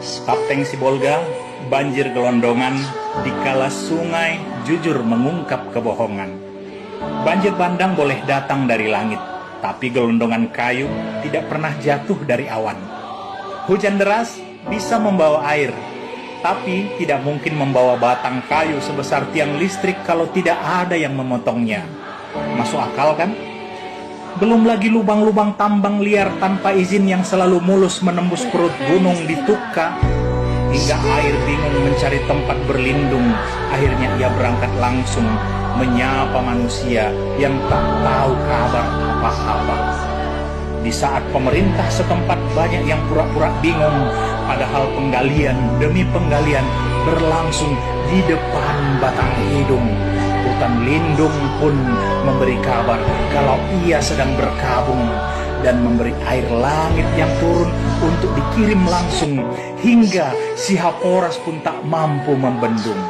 Kapten Sibolga, banjir gelondongan, dikala sungai jujur mengungkap kebohongan. Banjir bandang boleh datang dari langit, tapi gelondongan kayu tidak pernah jatuh dari awan. Hujan deras bisa membawa air, tapi tidak mungkin membawa batang kayu sebesar tiang listrik kalau tidak ada yang memotongnya. Masuk akal kan? Belum lagi lubang-lubang tambang liar tanpa izin yang selalu mulus menembus perut gunung di Tukka, hingga air bingung mencari tempat berlindung. Akhirnya ia berangkat langsung menyapa manusia yang tak tahu kabar apa-apa. Di saat pemerintah setempat banyak yang pura-pura bingung, padahal penggalian demi penggalian berlangsung di depan batang hidung. Hutan lindung pun memberi kabar kalau ia sedang berkabung dan memberi air langit yang turun untuk dikirim langsung, hingga si Haporas pun tak mampu membendung.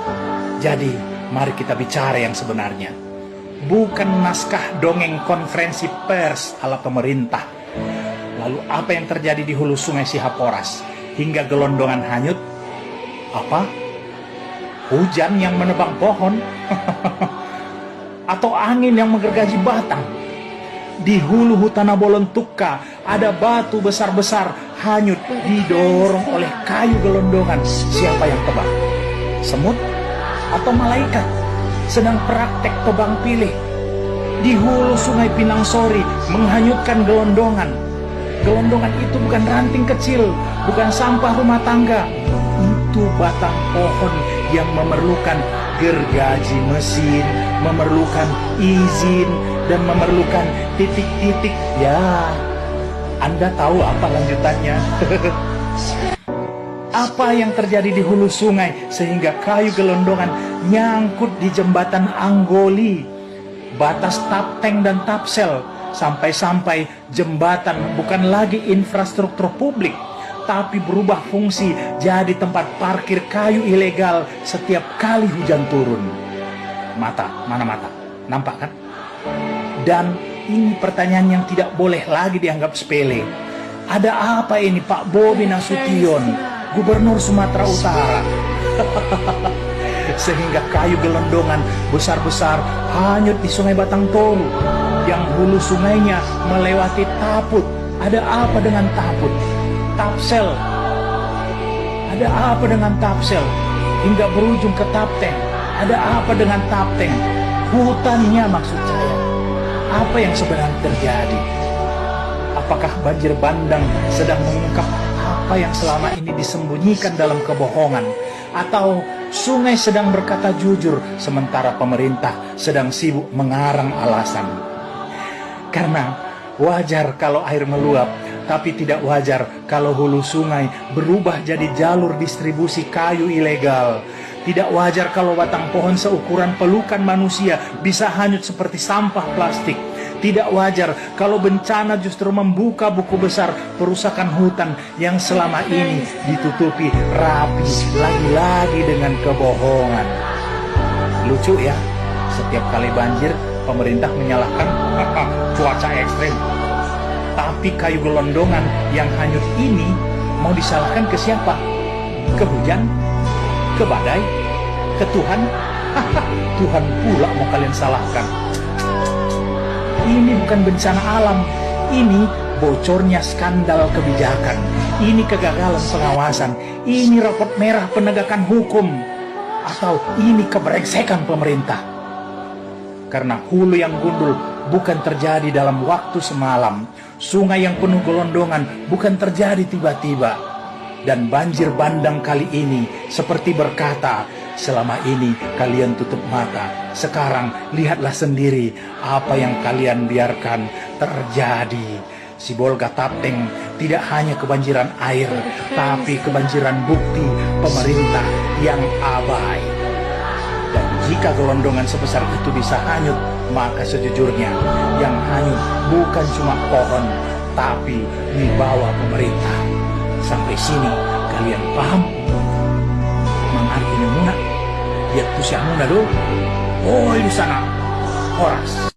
Jadi mari kita bicara yang sebenarnya, bukan naskah dongeng konferensi pers ala pemerintah. Lalu apa yang terjadi di hulu sungai si Haporas hingga gelondongan hanyut? Apa? Hujan yang menebang pohon? Atau angin yang menggergaji batang? Di hulu hutan Abolon Tukka ada batu besar-besar hanyut didorong oleh kayu gelondongan. Siapa yang tebang? Semut atau malaikat sedang praktek tebang pilih? Di hulu sungai Pinangsori menghanyutkan gelondongan. Gelondongan itu bukan ranting kecil, bukan sampah rumah tangga. Itu batang pohon yang memerlukan gergaji mesin, memerlukan izin, dan memerlukan titik-titik. Ya, Anda tahu apa lanjutannya? Apa yang terjadi di hulu sungai sehingga kayu gelondongan nyangkut di jembatan Anggoli, batas Tapteng dan Tapsel, sampai-sampai jembatan bukan lagi infrastruktur publik, tapi berubah fungsi jadi tempat parkir kayu ilegal setiap kali hujan turun. Mana mata? Nampak kan? Dan ini pertanyaan yang tidak boleh lagi dianggap sepele. Ada apa ini Pak Bobi Nasution, Gubernur Sumatera Utara? Sehingga kayu gelondongan besar-besar hanyut di Sungai Batang Toru yang hulu sungainya melewati Taput. Ada apa dengan Taput? Tapsel. Ada apa dengan Tapsel? Hingga berujung ke Tapteng. Ada apa dengan Tapteng? Hutannya maksud saya. Apa yang sebenarnya terjadi? Apakah banjir bandang sedang mengungkap apa yang selama ini disembunyikan dalam kebohongan? Atau sungai sedang berkata jujur sementara pemerintah sedang sibuk mengarang alasan? Karena wajar kalau air meluap, tapi tidak wajar kalau hulu sungai berubah jadi jalur distribusi kayu ilegal. Tidak wajar kalau batang pohon seukuran pelukan manusia bisa hanyut seperti sampah plastik. Tidak wajar kalau bencana justru membuka buku besar perusakan hutan yang selama ini ditutupi rapi lagi-lagi dengan kebohongan. Lucu ya, setiap kali banjir pemerintah menyalahkan cuaca ekstrim. Tapi kayu gelondongan yang hanyut ini mau disalahkan ke siapa? Ke hujan? Ke badai? Ke Tuhan? Tuhan pula mau kalian salahkan. Ini bukan bencana alam. Ini bocornya skandal kebijakan. Ini kegagalan pengawasan. Ini rapot merah penegakan hukum. Atau ini kebrengsekan pemerintah. Karena hulu yang gundul bukan terjadi dalam waktu semalam. Sungai yang penuh gelondongan bukan terjadi tiba-tiba. Dan banjir bandang kali ini seperti berkata, selama ini kalian tutup mata. Sekarang lihatlah sendiri apa yang kalian biarkan terjadi. Sibolga Tapteng tidak hanya kebanjiran air, tapi kebanjiran bukti pemerintah yang abai. Dan jika gelondongan sebesar itu bisa hanyut, maka sejujurnya yang hanyut bukan cuma pohon, tapi wibawa pemerintah. Sampai sini kalian paham? Mengartinya muna, lihat tuh si muna dulu. Oh, di sana, Horas.